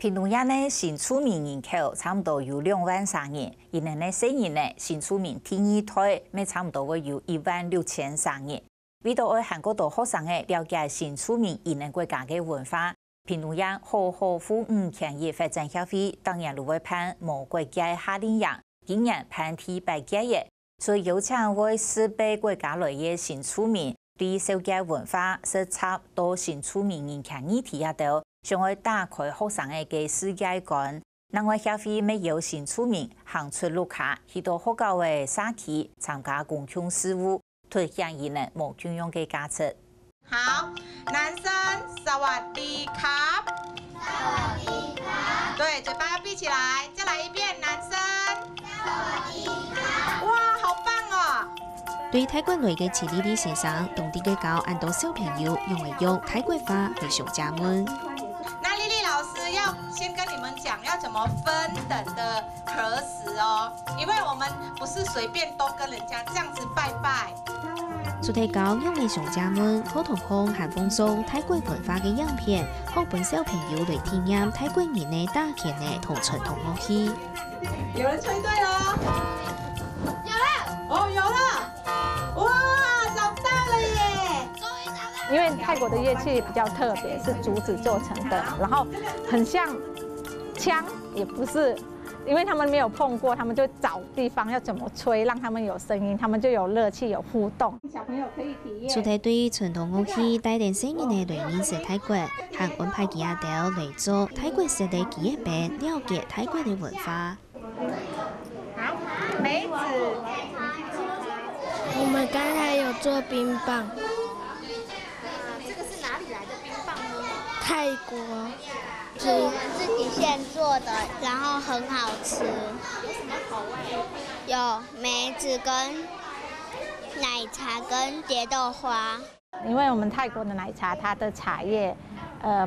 屏东县呢新住民人口差不多有23000人，因为呢新人呢新住民第二胎，每差不多会有16300人。为到为韩国多学生嘅了解新住民移民国家嘅文化，屏东县好好服务产业发展协会当然会办无国界夏令营，今年办第8届嘅，所以有请为400国家来嘅新住民对世界文化、色彩到新住民人权议题到。想要打开学生嘅世界观，另外协会没有新住民行出路卡，去到学校嘅社区参加公共事务，推向伊人无军用嘅价值。好，男生萨瓦迪卡，萨瓦迪卡，对，嘴巴要闭起来，再来一遍，男生萨瓦迪卡，哇，好棒哦！对泰国来嘅慈丽先生，当地嘅教很多小朋友用泰国话嚟上家门。老师要先跟你们讲要怎么分等的核实哦，因为我们不是随便都跟人家这样子拜拜。主题教用嘅上家们可同行和放送泰国文化嘅影片，好本小朋友嚟体验泰国人嘅打拳嘅同传统乐器。有人吹对了，有了，哦，有了，哇，找到了耶！因为泰国的乐器比较特别，是竹子做成的，然后很像枪，也不是，因为他们没有碰过，他们就找地方要怎么吹，让他们有声音，他们就有乐趣、有互动。小朋友可以体验。主题对传统乐器带领新人的来认识泰国，和安排其他条来做泰国式的记忆饼，了解泰国的文化。好，梅子。我们刚才有做冰棒。泰国是我们自己现做的，然后很好吃。有什么口味？有梅子跟奶茶跟蝶豆花。因为我们泰国的奶茶，它的茶叶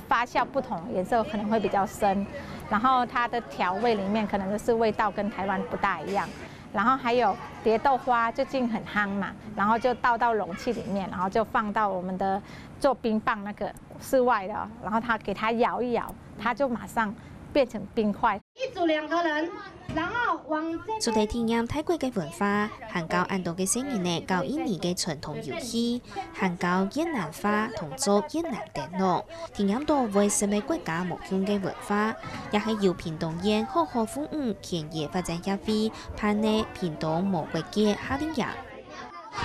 发酵不同，颜色可能会比较深，然后它的调味里面可能就是味道跟台湾不大一样。然后还有蝶豆花，最近很夯嘛，然后就倒到容器里面，然后就放到我们的做冰棒那个室外的，然后给它摇一摇，它就马上变成冰块。一组2个人，然后往这。主题体验泰国嘅文化，含教很多嘅新人呢教印尼嘅传统游戏，含教越南话同做越南电脑，体验到为400国家目标嘅文化，也系由屏东县好好服务产业发展协会办呢屏东无国界夏令营。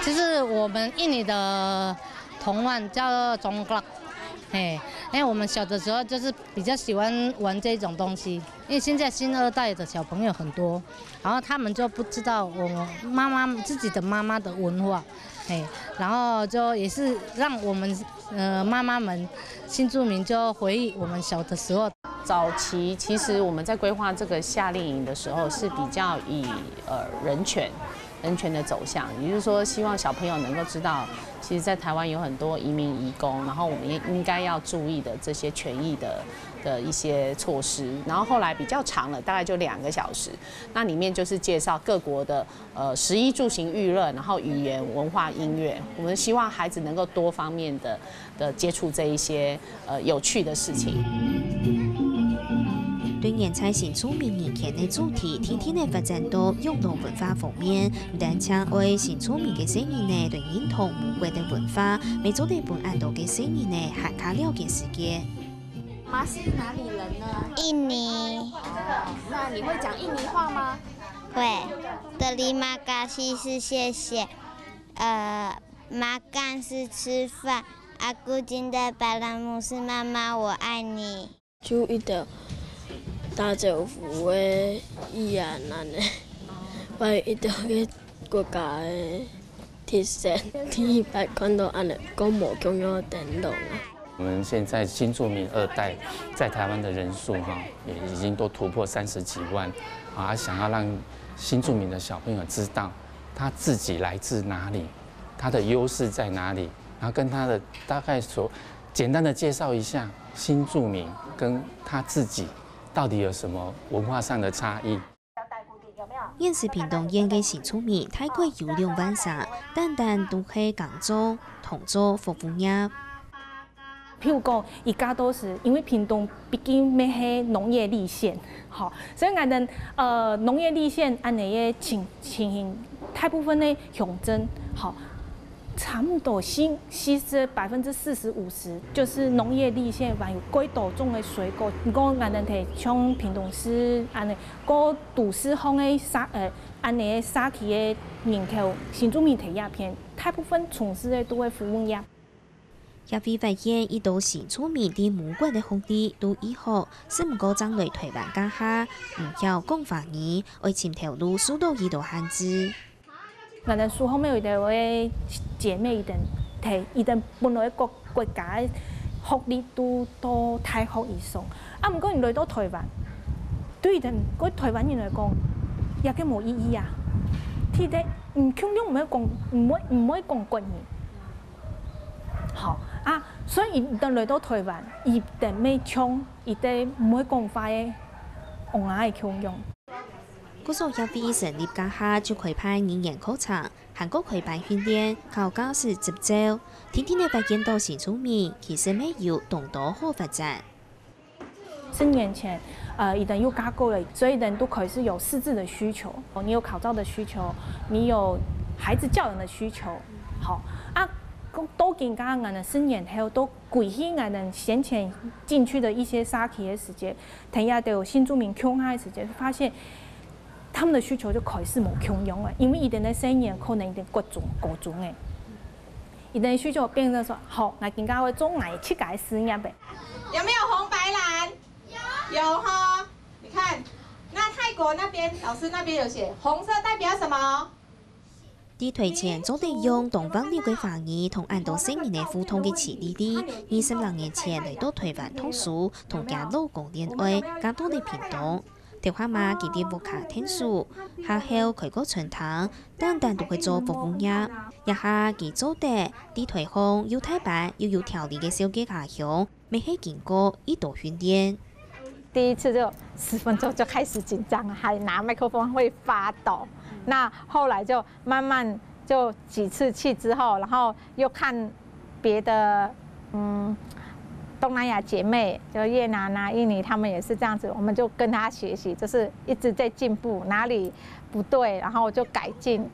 就是我们印尼的童玩叫中国。因为我们小的时候就是比较喜欢玩这种东西，因为现在新2代的小朋友很多，然后他们就不知道我自己的妈妈的文化，然后就也是让我们妈妈们新住民就回忆我们小的时候。早期其实我们在规划这个夏令营的时候是比较以人权的走向，也就是说希望小朋友能够知道，其实在台湾有很多移民移工，然后我们也应该要注意的这些权益的一些措施。然后后来比较长了，大概就2个小时，那里面就是介绍各国的食衣住行娱乐，然后语言、文化、音乐。我们希望孩子能够多方面的接触这一些有趣的事情。对年菜新住民人权的主题，天天的发展到用到文化方面，不但将为新住民嘅新人呢，对认同母国的文化，每做对本很多嘅新人呢，还加了解世界。妈是哪里人呢？印尼。那你会讲印尼话吗？会。Terima kasih是谢谢，makan 是吃饭，aku cinta padamu 是妈妈我爱你。就一条打政府的议案安尼，为一条个国家的特色，第一摆看到安尼讲无共用电脑啊。我们现在新住民2代在台湾的人数也已经都突破30几万，想要让新住民的小朋友知道他自己来自哪里，他的优势在哪里，然后跟他的大概简单的介绍一下新住民跟他自己到底有什么文化上的差异。现时屏东县嘅新住民泰国有2万3，单单都系工作、同做服务业。譬如讲，伊家都是因为屏东毕竟要迄农业立县，吼，所以俺们农业立县安尼个情形，大部分的乡镇，吼，差不多吸食40%-50%，就是农业立县还有几多种的水果。如果俺们摕像屏东市安尼，个都市方的安尼个xã區的人口，新住民提鸦片，大部分從事的都會服務業。也非發現，伊到新住民啲母國的紅地都以後，是唔過將來台灣家下唔曉講華語，愛潛條路受到伊度限制。我哋書後面有啲位姐妹，伊哋本來國家的學歷都到大學以上，啊唔過伊來到台灣，對伊哋嗰台灣人嚟講，也嘅冇意義啊。佢哋唔強調唔可以講，唔可以講國語。好啊，所以伊等來到台灣，伊定咩腔，伊定唔會講話嘅，我愛腔用。嗰數也非成立家下就開辦語言課程，韓國開辦訓練，靠教師執照，天天嘅發現到新住民其實沒有懂得好發展。4年前，伊等又加購了，所以人都開始有識字的需求，你有考照的需求，你有孩子教養的需求，好啊。都更加俺的4年後都歸去俺的先前進去的一些xã區的時間，等下都有新住民強下的時間，發現他們的需求就開始冇強用了，因為伊哋的生意可能伊哋各種誒，伊哋需求變成說，好，我更加會做哪7個事業唄。有沒有紅白藍？有哈，你看，那泰國那邊老師那邊有寫，紅色代表什麼？啲推前做地用東方鳥嘅華語同按到4年嘅互通嘅詞弟弟，22年前嚟到台灣讀書，同家老公戀愛，家到嚟屏東。條下媽佢啲屋卡聽書，下後佢個傳堂，單獨去做服務業。一下佢做得啲台風要太白又有條理嘅小嘅家鄉，未係經過一度訓練。第一次就10分鐘就開始緊張，還拿麥克風會發抖。那後來就慢慢就幾次去之後，然後又看別的東南亞姐妹，就越南啊、印尼，他們也是這樣子，我們就跟他學習，就是一直在進步，哪裡不對，然後就改進。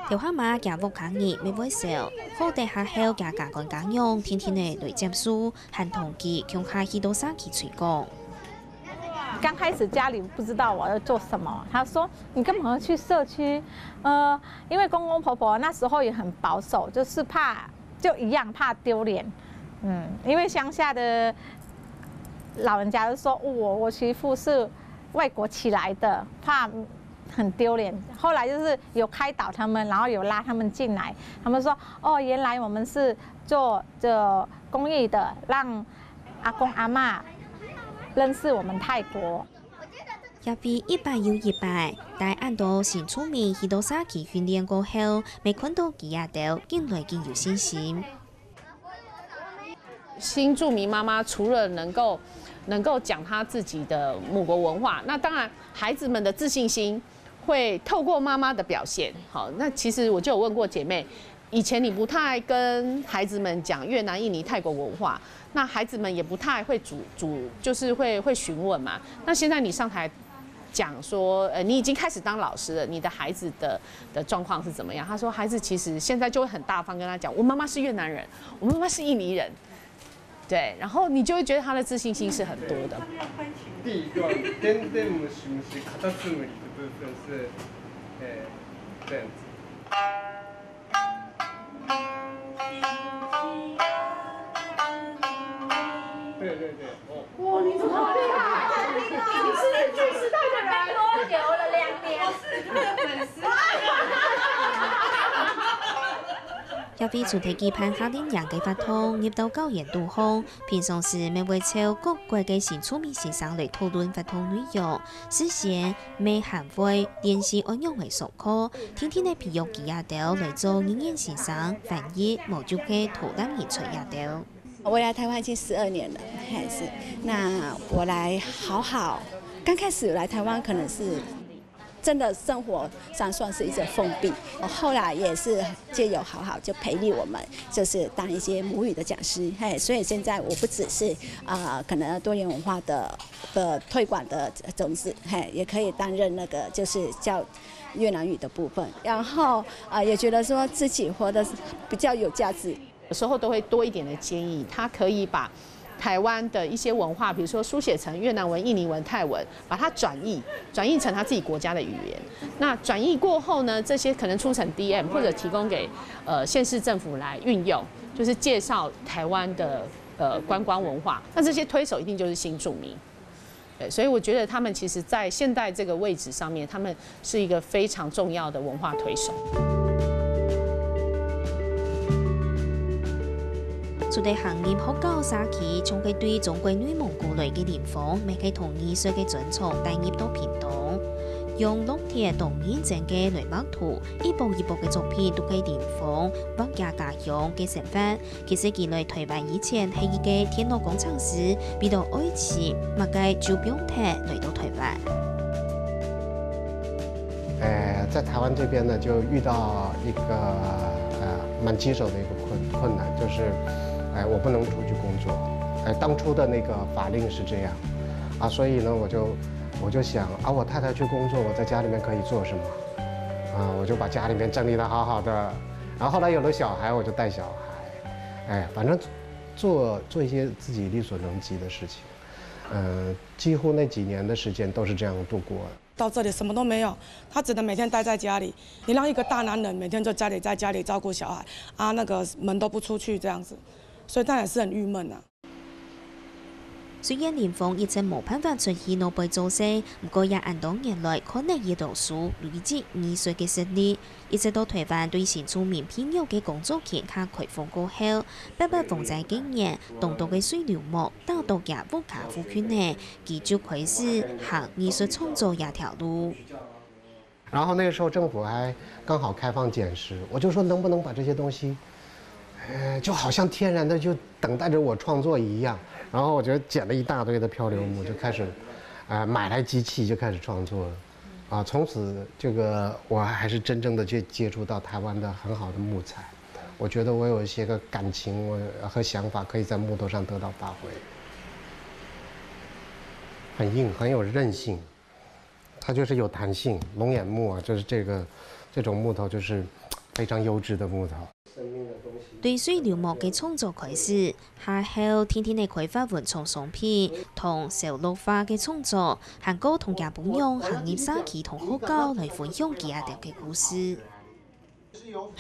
條下媽家屋卡熱未會少，好地下後家家幹家用，天天嘅來接書，和同期向下去到xã區推廣。剛開始家裡不知道我要做什麼，他說你幹嘛要去社區？因為公公婆婆那時候也很保守，就是怕就一樣怕丟臉。因為鄉下的老人家就說我媳婦是外國起來的，怕很丟臉。後來就是有開導他們，然後有拉他們進來，他們說哦，原來我們是做這公益的，讓阿公阿嬷認識我們泰國。也非一擺又一擺，但按到新住民去到xã區訓練過後，未看到佢也到更來更有信心。新住民媽媽除了能夠講她自己的母國文化，那當然孩子們的自信心會透過媽媽的表現。好，那其實我就有問過姐妹，以前你不太跟孩子們講越南、印尼、泰國文化，那孩子們也不太會就是會詢問嘛。那現在你上台講說，你已經開始當老師了，你的孩子的狀況是怎麼樣？他說孩子其實現在就會很大方跟他講，我媽媽是越南人，我媽媽是印尼人。對，然後你就會覺得他的自信心是很多的。第一段電電ムシムシカタツムリ的部分是，這樣子。對對對，哇，你怎麼好厲害？你是日劇時代的人，多久了2年？我是他的粉絲。也非主題期盼下年人嘅發通，入到9年度後，平常時未會朝各國嘅新住民先生嚟討論發通內容，事先未行會聯繫安樣為熟課，天天嘅培育佢也到嚟做語言先生翻譯，無足嘅討論演出也到。我來台灣已經12年了，還是那我來好，剛開始來台灣可能是真的生活上算是一直封闭。我后来也是借由好好就培育我们，就是当一些母语的讲师，所以现在我不只是可能多元文化的推广的种子，也可以担任那个就是教越南语的部分，然后也觉得说自己活得比较有价值。有时候都会多一点的建议，他可以把台湾的一些文化，比如说书写成越南文、印尼文、泰文，把它转译成他自己国家的语言。那转译过后呢，这些可能出成 DM 或者提供给县市政府来运用，就是介绍台湾的观光文化。那这些推手一定就是新住民。对，所以我觉得他们其实在现代这个位置上面，他们是一个非常重要的文化推手。除了行业學教沙期，從佢對中國內蒙古來嘅地方，未佢同藝術嘅專長帶入到屏東，用綠鐵同認真嘅來畫圖，一步一步嘅作品都喺地方畫家家鄉嘅成分。其實佢來台灣以前係一個電腦工程師，比到愛詞，物嘅就標題來到台灣。在台湾这边呢，就遇到一个蛮棘手的一个困难，就是。我不能出去工作，当初的那个法令是这样，所以呢，我就想我太太去工作，我在家里面可以做什么？我就把家里面整理得好好的，然后后来有了小孩，我就带小孩，反正做一些自己力所能及的事情，几乎那几年的时间都是这样度过的。到这里什么都没有，他只能每天待在家里。你让一个大男人每天就在家里照顾小孩，那个门都不出去这样子。所以他也是很郁悶啊。雖然連峰一直冇辦法出現諾貝組織，不過也按多年來可能也讀書累積藝術嘅實力，一直到台灣對新住民朋友嘅工作權較開放過後，不逢在今年東道嘅水流木到到也無卡夫圈呢，佢就開始行藝術創作一條路。然後那個時候政府還剛好開放簡石，我就說能不能把這些東西。就好像天然的就等待着我創作一樣，然後我就撿了一大堆的漂流木，就開始，買來機器就開始創作了，從此這個我還是真正的去接觸到台灣的很好的木材，我覺得我有一些個感情和想法可以在木頭上得到發揮，很硬，很有韌性，它就是有彈性，龍眼木啊，就是這種木頭就是非常優質的木頭。對水流木嘅創作開始，下後天天嘅開發文創商品同小綠化嘅創作，韓國同日本用行業沙期同學教來分享幾條嘅故事。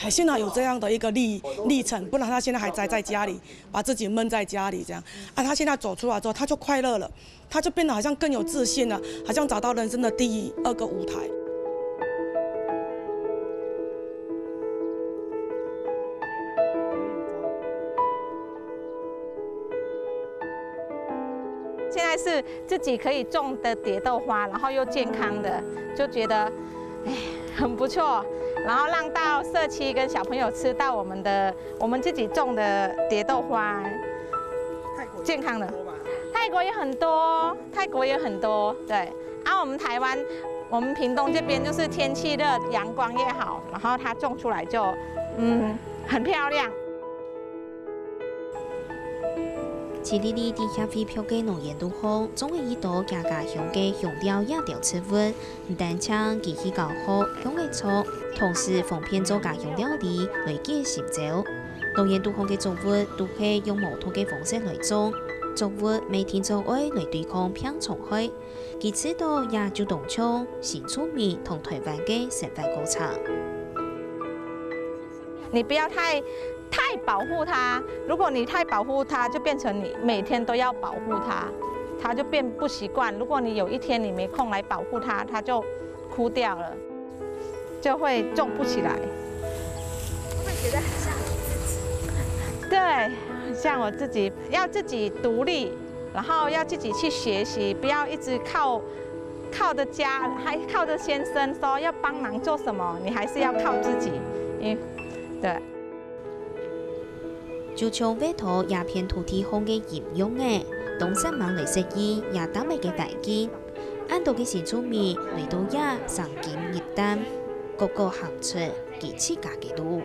幸好有這樣的一個歷程，不然他現在還宅在家裡，把自己悶在家裡這樣。他現在走出來之後，他就快樂了，他就變得好像更有自信了，好像找到人生的第二個舞台。现在是自己可以种的蝶豆花，然后又健康的，就觉得很不错。然后让到社区跟小朋友吃到我们自己种的蝶豆花，健康的。泰国也很多，对。我们台湾，我们屏東這邊就是天氣熱，陽光也好，然後它種出來就很漂亮。市里里地下飛票嘅農研都好，總係以到家家鄉嘅香料也調出物，唔單將機器搞好，用嘅錯，同時奉騙做家鄉料理來解心照。農研都好嘅作物都係用無土嘅方式來種，作物每天做愛來對抗病蟲害，其次到也就動槍新出名同台灣嘅生活過程。你不要太保護它，如果你太保護它，就變成你每天都要保護它，它就變不習慣。如果你有一天你沒空來保護它，它就枯掉了，就會種不起來。會覺得很像你自己？對，像我自己，要自己獨立，然後要自己去學習，不要一直靠着家，還靠着先生說要幫忙做什麼，你還是要靠自己。對。就像委託鴉片土地方嘅應用嘅，東山網嚟食意也打美嘅環境，按到嘅新厝面，嚟到也上紧热担，个个行出几起价嘅路。